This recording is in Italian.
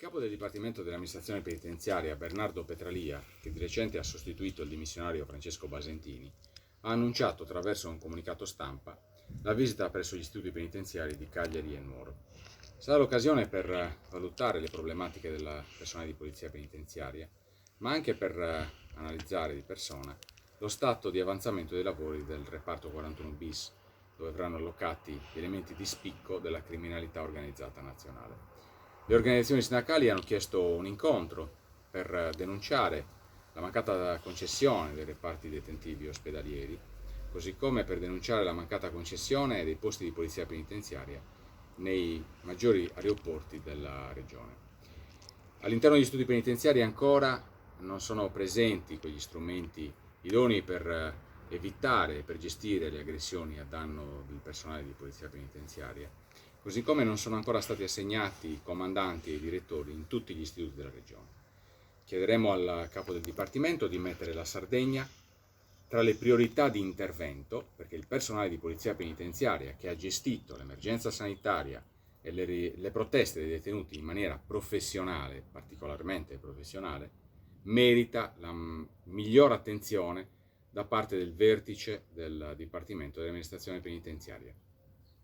capo del Dipartimento dell'Amministrazione Penitenziaria, Bernardo Petralia, che di recente ha sostituito il dimissionario Francesco Basentini, ha annunciato attraverso un comunicato stampa la visita presso gli istituti penitenziari di Cagliari e Nuoro. Sarà l'occasione per valutare le problematiche del personale di polizia penitenziaria, ma anche per analizzare di persona lo stato di avanzamento dei lavori del reparto 41 bis, dove verranno allocati gli elementi di spicco della criminalità organizzata nazionale. Le organizzazioni sindacali hanno chiesto un incontro per denunciare la mancata concessione dei reparti detentivi ospedalieri, così come per denunciare la mancata concessione dei posti di polizia penitenziaria nei maggiori aeroporti della regione. All'interno degli istituti penitenziari ancora non sono presenti quegli strumenti idonei per evitare e per gestire le aggressioni a danno del personale di polizia penitenziaria, così come non sono ancora stati assegnati comandanti e direttori in tutti gli istituti della regione. Chiederemo al capo del Dipartimento di mettere la Sardegna tra le priorità di intervento, perché il personale di polizia penitenziaria che ha gestito l'emergenza sanitaria e le proteste dei detenuti in maniera professionale, particolarmente professionale, merita la miglior attenzione da parte del vertice del Dipartimento dell'Amministrazione Penitenziaria.